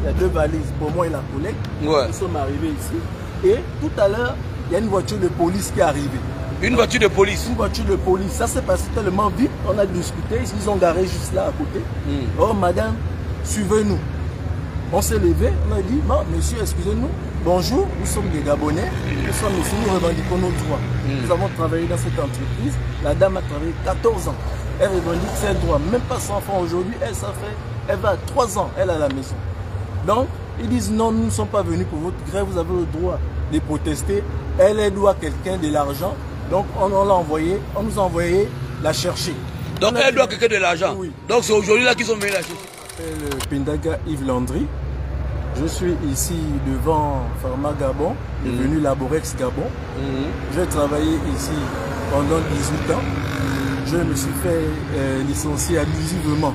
il y a 2 valises pour moi et la collègue. Ouais. Nous sommes arrivés ici. Et tout à l'heure, il y a une voiture de police qui est arrivée. Une voiture de police? Une voiture de police. Ça s'est passé tellement vite. On a discuté. Ils ont garé juste là à côté. Oh, madame, suivez-nous. On s'est levé. On a dit, bon, monsieur, excusez-nous. Bonjour, nous sommes des Gabonais. Nous sommes ici, nous revendiquons nos droits. Nous avons travaillé dans cette entreprise. La dame a travaillé 14 ans. Elle revendique ses droits. Même pas 100 francs aujourd'hui. Elle va à 3 ans. Elle est à la maison. Donc, ils disent non, nous ne sommes pas venus pour votre grève. Vous avez le droit de protester. Elle doit à quelqu'un de l'argent. Donc, on nous a envoyé la chercher. Donc, elle doit quelqu'un de l'argent? Oui. Donc, c'est aujourd'hui là qu'ils sont venus la chercher. Je m'appelle Pindaga Yves Landry. Je suis ici devant Pharma Gabon, devenu Laborex Gabon. J'ai travaillé ici pendant 18 ans. Je me suis fait licencier abusivement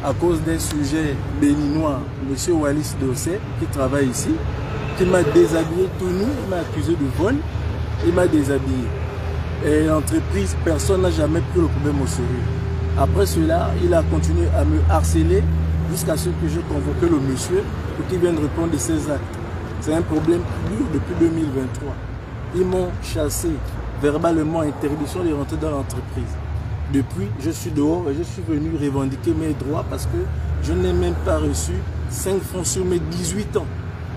à cause des sujets béninois. M. Wallis Dossé, qui travaille ici, qui m'a déshabillé tout nu, il m'a accusé de vol, il m'a déshabillé. Et l'entreprise, personne n'a jamais pris le problème au sérieux. Après cela, il a continué à me harceler jusqu'à ce que j'ai convoqué le monsieur pour qu'il vienne répondre de ses actes. C'est un problème qui dure depuis 2023. Ils m'ont chassé verbalement, interdiction de rentrer dans l'entreprise. Depuis, je suis dehors et je suis venu revendiquer mes droits parce que je n'ai même pas reçu 5 francs sur mes 18 ans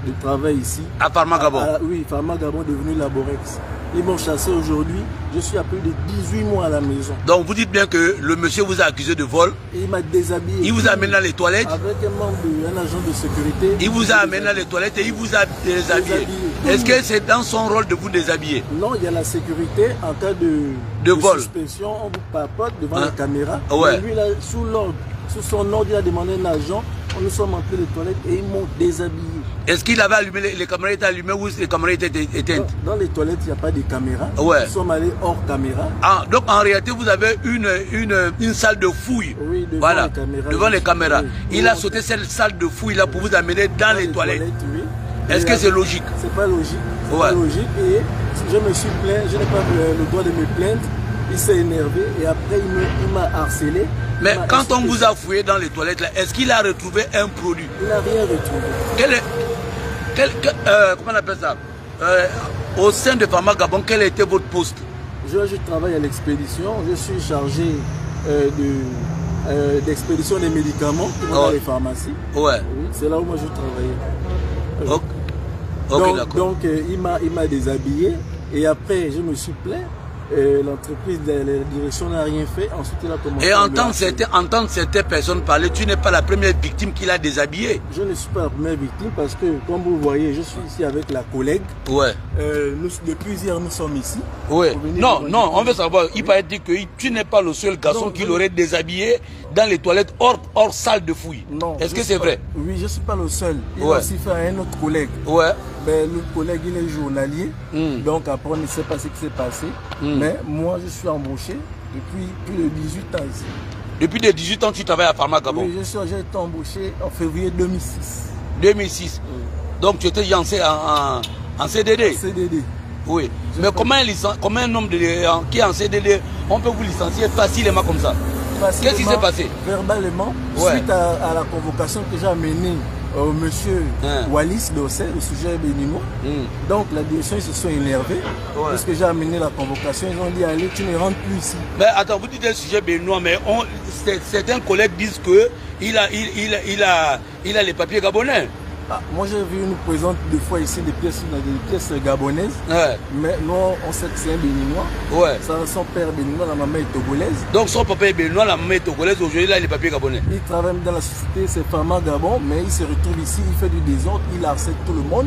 de travail ici. À Pharma Gabon? Oui, Pharma Gabon est devenu Laborex. Ils m'ont chassé aujourd'hui. Je suis à plus de 18 mois à la maison. Donc vous dites bien que le monsieur vous a accusé de vol. Et il m'a déshabillé. Il vous a amené dans les toilettes. Avec un agent de sécurité. Il vous a amené dans les toilettes et il vous a déshabillé. Est-ce que c'est dans son rôle de vous déshabiller? Non, il y a la sécurité en cas de vol. suspension. On vous papote devant la caméra. Ouais. Et lui, là, sous son ordre, il a demandé un agent. Nous sommes entrés les toilettes et ils m'ont déshabillé. Est-ce qu'il avait allumé, les caméras étaient allumées ou les caméras étaient éteintes? Dans les toilettes, il n'y a pas de caméra. Ouais. Nous sommes allés hors caméra. Ah, donc en réalité, vous avez une salle de fouille. Oui, devant voilà, les caméras. devant les caméras. Oui. Il a sauté cette salle de fouille là pour vous amener dans les toilettes. Oui. Est-ce que c'est logique? C'est pas logique. C'est ouais. pas logique. Et je me suis plaint, je n'ai pas le droit de me plaindre. Il s'est énervé et après il m'a harcelé. Mais quand on vous a fouillé dans les toilettes, est-ce qu'il a retrouvé un produit? Il n'a rien retrouvé. Comment on appelle ça? Au sein de Pharma Gabon, quel était votre poste? Je travaille à l'expédition. Je suis chargé d'expédition des médicaments dans les pharmacies. Ouais. Oui, c'est là où moi je travaillais. Donc il m'a déshabillé et après je me suis plaint. L'entreprise, la direction n'a rien fait. Ensuite, il a commencé. Et entendre certaines personnes parler, tu n'es pas la première victime qu'il a déshabillé. Je ne suis pas la première victime parce que, comme vous voyez, je suis ici avec la collègue. Ouais. Depuis hier, nous sommes ici. Ouais. Non, on veut savoir. Il paraît dire que tu n'es pas le seul garçon qui l'aurait déshabillé dans les toilettes hors salle de fouille. Non. Est-ce que c'est vrai? Oui, je ne suis pas le seul. Il a aussi fait un autre collègue. Ouais. Ben, le collègue, il est journalier. Donc après, on ne sait pas ce qui s'est passé. Mais moi, je suis embauché depuis plus de 18 ans ici. Depuis de 18 ans, tu travailles à Pharma Gabon? Oui, j'ai été embauché en février 2006. 2006. Oui. Donc tu étais lancé en CDD? En CDD. Oui. Mais comment un homme qui est en CDD, on peut vous licencier facilement comme ça? Qu'est-ce qui s'est passé? Verbalement, suite à la convocation que j'ai amenée au monsieur Wallis Dossé, le sujet béninois. Donc la direction, ils se sont énervés. Puisque j'ai amené la convocation, ils ont dit allez, tu ne rentres plus ici. Mais attends, vous dites un sujet béninois, mais certains collègues disent qu'il a les papiers gabonais. Ah, moi j'ai vu, nous présente des fois ici des pièces gabonaises. Mais nous on sait que c'est un béninois. Son père est béninois, la maman est togolaise. Donc son papa est béninois, la maman est togolaise, aujourd'hui il a les papiers gabonais. Il travaille dans la société, c'est Pharma Gabon, mais il se retrouve ici, il fait du désordre, il harcèle tout le monde,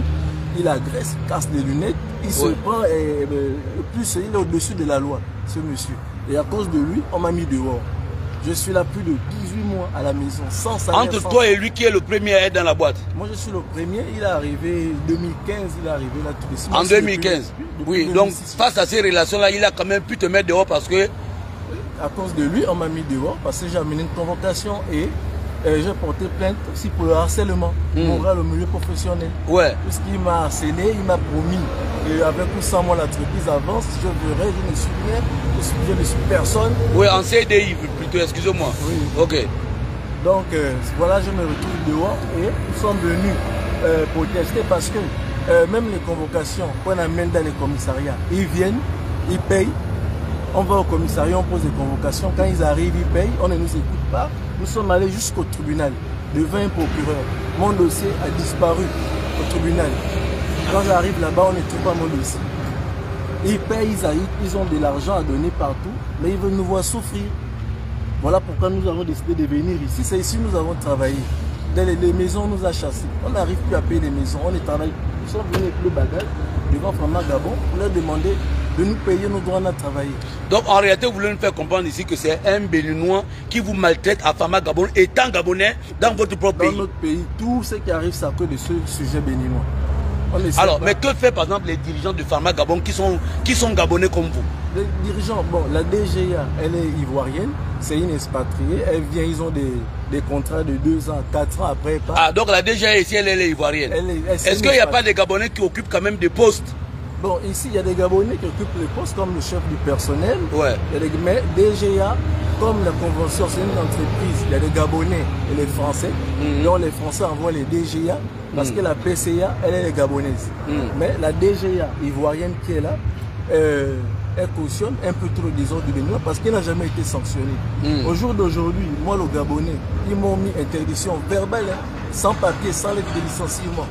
il agresse, il casse des lunettes, il se prend et plus il est au-dessus de la loi, ce monsieur. Et à cause de lui, on m'a mis dehors. Je suis là plus de 18 mois à la maison, sans salaire. Entre toi et lui, qui est le premier à être dans la boîte? Moi, je suis le premier. Il est arrivé en 2015. Il est arrivé là tout de suite. En 2015? Oui, donc face à ces relations-là, il a quand même pu te mettre dehors parce que... À cause de lui, on m'a mis dehors parce que j'ai amené une convocation et j'ai porté plainte aussi pour le harcèlement moral au milieu professionnel. Puisqu'il m'a harcelé, il m'a promis. Et avec ou sans moi, l'entreprise avance. Je verrai, je ne suis rien, je ne suis personne. Oui, en CDI plutôt, excusez-moi. Oui. Ok. Donc voilà, je me retrouve dehors et nous sommes venus protester parce que même les convocations qu'on amène dans les commissariats, ils viennent, ils payent, on va au commissariat, on pose des convocations, quand ils arrivent, ils payent, on ne nous écoute pas. Nous sommes allés jusqu'au tribunal, devant un procureur. Mon dossier a disparu au tribunal. Quand j'arrive là-bas, on ne trouve pas mon dossier. Ils payent, ils ont de l'argent à donner partout, mais ils veulent nous voir souffrir. Voilà pourquoi nous avons décidé de venir ici. C'est ici que nous avons travaillé. Dans les maisons, on nous a chassés. On n'arrive plus à payer les maisons. On est travaillé. Nous sommes venus avec le bagage devant Fama Gabon pour leur demander de nous payer nos droits à travailler. Donc en réalité, vous voulez nous faire comprendre ici que c'est un Béninois qui vous maltraite à Fama Gabon, étant Gabonais dans votre propre pays. Dans notre pays, tout ce qui arrive, c'est à cause de ce sujet béninois. Alors, mais que fait par exemple les dirigeants de Fama Gabon qui sont Gabonais comme vous? Les dirigeants, bon, la DGA, elle est ivoirienne, c'est une expatriée, elle vient, ils ont des contrats de 2 ans, 4 ans après. Ah, donc la DGA ici, elle est ivoirienne. Est-ce qu'il n'y a pas des Gabonais qui occupent quand même des postes? Bon, ici, il y a des Gabonais qui occupent les postes comme le chef du personnel. Ouais. Mais DGA, comme la convention, c'est une entreprise, il y a des Gabonais et les Français. Donc les Français envoient les DGA parce que la PCA, elle est gabonaise. Mais la DGA ivoirienne qui est là, elle cautionne un peu trop des ordres du Bénin parce qu'elle n'a jamais été sanctionnée. Au jour d'aujourd'hui, moi, le Gabonais, ils m'ont mis interdiction verbale, sans papier, sans lettre de licenciement.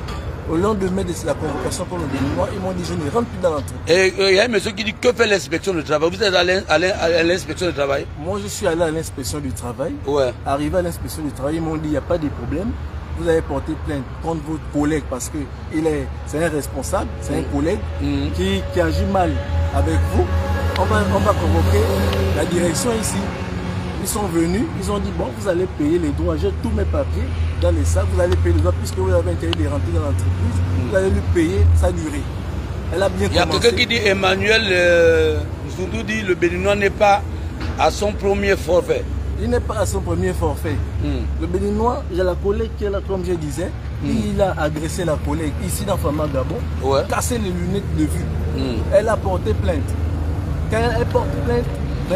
Au lendemain de la convocation pour le Béninois, ils m'ont dit je ne rentre plus dans l'entreprise. Et il y a un monsieur qui dit que fait l'inspection du travail. Vous êtes allé à l'inspection du travail? Moi je suis allé à l'inspection du travail. Ouais. Arrivé à l'inspection du travail, ils m'ont dit il n'y a pas de problème. Vous avez porté plainte contre votre collègue parce que c'est un responsable, c'est un collègue qui agit mal avec vous. On va convoquer la direction ici. Ils sont venus, ils ont dit bon, vous allez payer les droits, j'ai tous mes papiers dans les sacs, vous allez payer les droits puisque vous avez intérêt de rentrer dans l'entreprise, vous allez lui payer sa durée. Elle a bien commencé. Il y a quelqu'un qui dit Emmanuel Zoudou dit le Béninois n'est pas à son premier forfait. Il n'est pas à son premier forfait. Le Béninois, j'ai la collègue qui est là, comme je disais, il a agressé la collègue ici dans Fama Gabon, cassé les lunettes de vue. Elle a porté plainte. Quand elle porte plainte,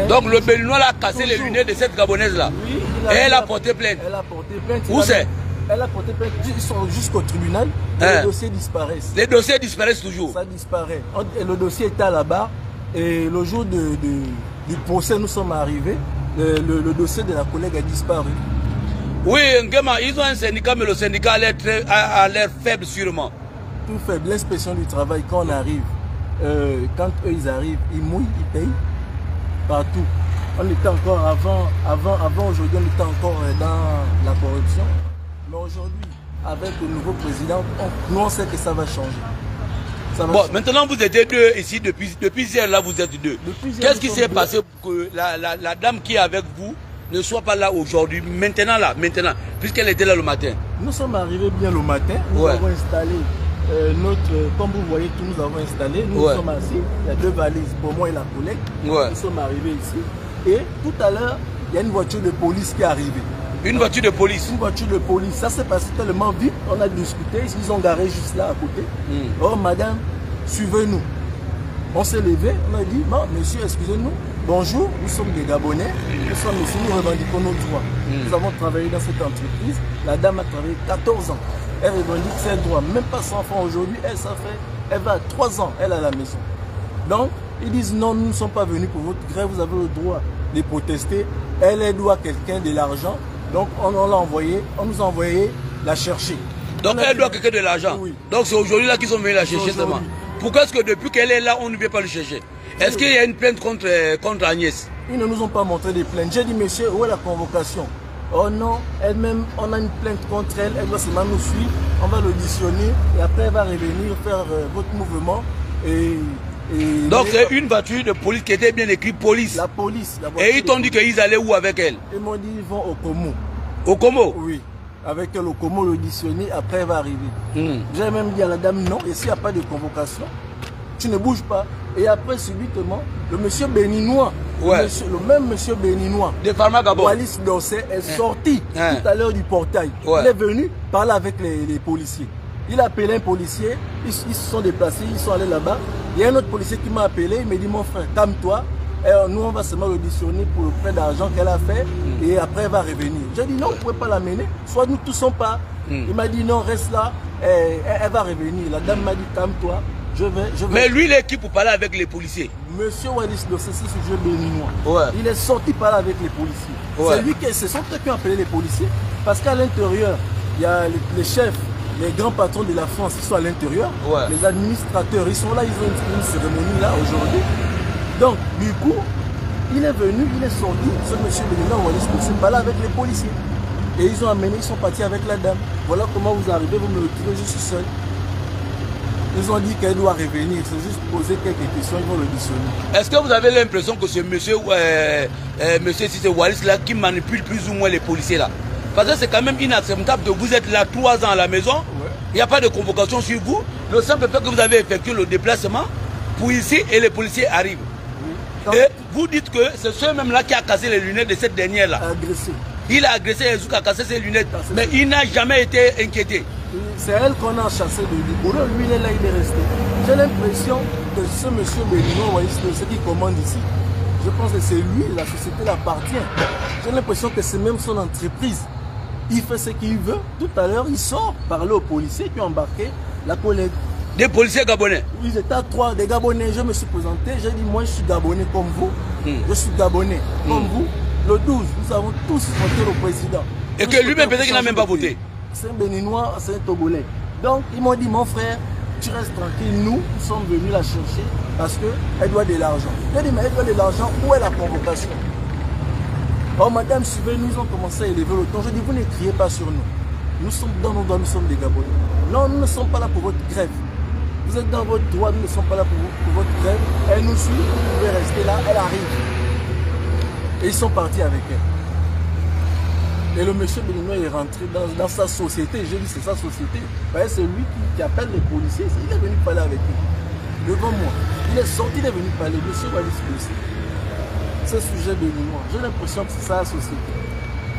donc le Béninois a cassé les lunettes de cette Gabonaise là. Oui, et elle a porté plainte. Elle a porté plainte. Où c'est? Elle a porté plainte. Ils sont jusqu'au tribunal. Les dossiers disparaissent. Les dossiers disparaissent toujours. Ça disparaît. Et le dossier était là-bas. Et le jour du procès, nous sommes arrivés. Le dossier de la collègue a disparu. Oui, Ngema, ils ont un syndicat, mais le syndicat a l'air faible sûrement. Tout faible. L'inspection du travail, quand on arrive, quand eux ils arrivent, ils mouillent, ils payent. Partout. On était encore avant aujourd'hui, on était encore dans la corruption. Mais aujourd'hui, avec le nouveau président, nous on sait que ça va changer. Bon, maintenant vous êtes deux ici, depuis hier là vous êtes deux. Qu'est-ce qui s'est passé pour que la dame qui est avec vous ne soit pas là aujourd'hui, maintenant, puisqu'elle était là le matin? Nous sommes arrivés bien le matin, nous avons installé comme vous voyez, tout nous avons installé, nous sommes assis, il y a 2 valises pour moi et la collègue, nous sommes arrivés ici, et tout à l'heure, il y a une voiture de police qui est arrivée. Une voiture de police? Une voiture de police, ça s'est passé tellement vite, on a discuté, ils ont garé juste là à côté. Oh madame, suivez-nous. On s'est levé, on a dit, bon monsieur, excusez-nous, bonjour, nous sommes des Gabonais, nous sommes ici, nous revendiquons nos droits. Nous avons travaillé dans cette entreprise, la dame a travaillé 14 ans. Elle revendique ses droits, même pas 100 francs aujourd'hui, elle va à 3 ans, elle à la maison. Donc, ils disent non, nous ne sommes pas venus pour votre grève, vous avez le droit de protester. Elle doit à quelqu'un de l'argent, donc on l'a envoyé, on nous a envoyé la chercher. Donc elle doit à quelqu'un de l'argent. Oui. Donc c'est aujourd'hui là qu'ils sont venus la chercher seulement. Pourquoi est-ce que depuis qu'elle est là, on ne vient pas le chercher? Est-ce qu'il y a une plainte contre Agnès? Ils ne nous ont pas montré des plaintes. J'ai dit monsieur, où est la convocation? Oh non, elle-même, on a une plainte contre elle, elle doit seulement nous suivre, on va l'auditionner et après elle va revenir faire votre mouvement. Donc c'est une voiture de police qui était bien écrite police. La police. Et ils t'ont dit qu'ils allaient où avec elle? Ils m'ont dit ils vont au Como. Au Como? Oui. Avec elle au Como, l'auditionner, après elle va arriver. J'ai même dit à la dame non, et s'il n'y a pas de convocation, tu ne bouges pas. Et après, subitement, le monsieur béninois, le même monsieur béninois, de Fama Gabon, Wallis Dossé, est sorti tout à l'heure du portail. Il est venu parler avec les policiers. Il a appelé un policier, ils se sont déplacés, ils sont allés là-bas. Il y a un autre policier qui m'a appelé, il m'a dit mon frère, calme-toi, nous on va seulement l'auditionner pour le prêt d'argent qu'elle a fait et après elle va revenir. J'ai dit non, vous ne pouvez pas l'amener, soit nous tous sommes pas. Il m'a dit non, reste là, elle va revenir. La dame m'a dit calme-toi, je vais. Mais lui, il est qui pour parler avec les policiers? Monsieur Wallis Dossé, c'est ce jeu béninois. Il est sorti parler avec les policiers. C'est lui qui, ce sont eux qui ont appelé les policiers parce qu'à l'intérieur, il y a les chefs, les grands patrons de la France qui sont à l'intérieur, les administrateurs, ils sont là, ils ont une cérémonie là aujourd'hui. Donc, du coup, il est venu, il est sorti, ce monsieur Béninois Wallis Dossé parler avec les policiers. Et ils ont amené, ils sont partis avec la dame. Voilà comment vous arrivez, vous me retrouvez, je suis seul. Ils ont dit qu'elle doit revenir, c'est juste poser quelques questions, ils vont l'auditionner. Est-ce que vous avez l'impression que ce monsieur, monsieur Cissé Wallis là, qui manipule plus ou moins les policiers là? Parce que c'est quand même inacceptable de vous être là 3 ans à la maison, il n'y a pas de convocation sur vous. Le simple fait que vous avez effectué le déplacement pour ici et les policiers arrivent. Et vous dites que c'est ceux-même là qui a cassé les lunettes de cette dernière là. Agressé. Il a agressé Ezouk, a cassé ses lunettes, mais il n'a jamais été inquiété. C'est elle qu'on a chassé de Libourou. Lui, il est là, il est resté. J'ai l'impression que ce monsieur Béninois Wallis Dossé qui commande ici, je pense que c'est lui, la société l'appartient. J'ai l'impression que c'est même son entreprise. Il fait ce qu'il veut. Tout à l'heure, il sort parler aux policiers qui ont embarqué la collègue. Des policiers gabonais? Oui, ils étaient à 3, des Gabonais. Je me suis présenté, j'ai dit, moi, je suis Gabonais comme vous. Je suis Gabonais comme vous. Le 12, nous avons tous voté le président. Et que lui-même, peut-être qu'il n'a même pas voté. C'est un Béninois, c'est un Togolais. Donc, ils m'ont dit, mon frère, tu restes tranquille. Nous sommes venus la chercher parce qu'elle doit de l'argent. J'ai dit, mais elle doit de l'argent, où est la convocation? Oh, madame, suivez-nous, ils ont commencé à élever le ton. Je dis, vous ne criez pas sur nous. Nous sommes dans nos droits, nous sommes des Gabonais. Non, nous ne sommes pas là pour votre grève. Vous êtes dans votre droit, nous ne sommes pas là pour votre grève. Elle nous suit, vous pouvez rester là, elle arrive. Et ils sont partis avec elle. Et le monsieur Béninois est rentré dans sa société. J'ai dit, c'est sa société. C'est lui qui appelle les policiers. Il est venu parler avec eux. Devant moi. Il est sorti, il est venu parler. Monsieur Wallis Dossé. C'est sujet béninois. J'ai l'impression que c'est sa société.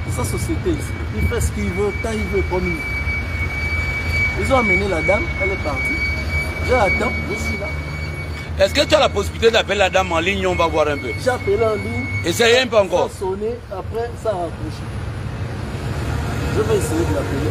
C'est sa société ici. Il fait ce qu'il veut, quand il veut, comme il veut. Ils ont amené la dame, elle est partie. J'attends, je suis là. Est-ce que tu as la possibilité d'appeler la dame en ligne? On va voir un peu. J'ai appelé en ligne. Essayez un peu encore. Ça a sonné, après ça a raccroché. Je vais essayer de l'appeler.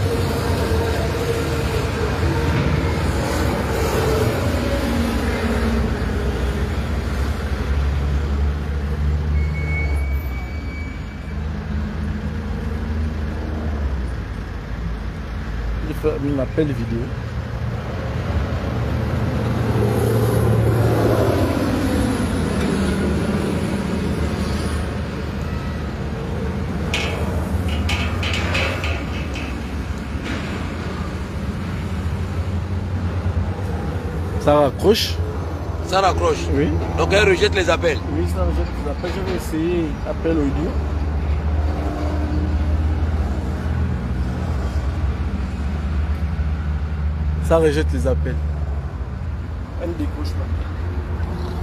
Je fais un appel vidéo. Ça raccroche. Ça raccroche? Oui. Donc elle rejette les appels? Oui, ça rejette les appels. Je vais essayer appel audio. Ça rejette les appels. Elle ne décroche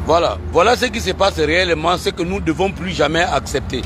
pas. Voilà ce qui se passe réellement, c'est que nous ne devons plus jamais accepter.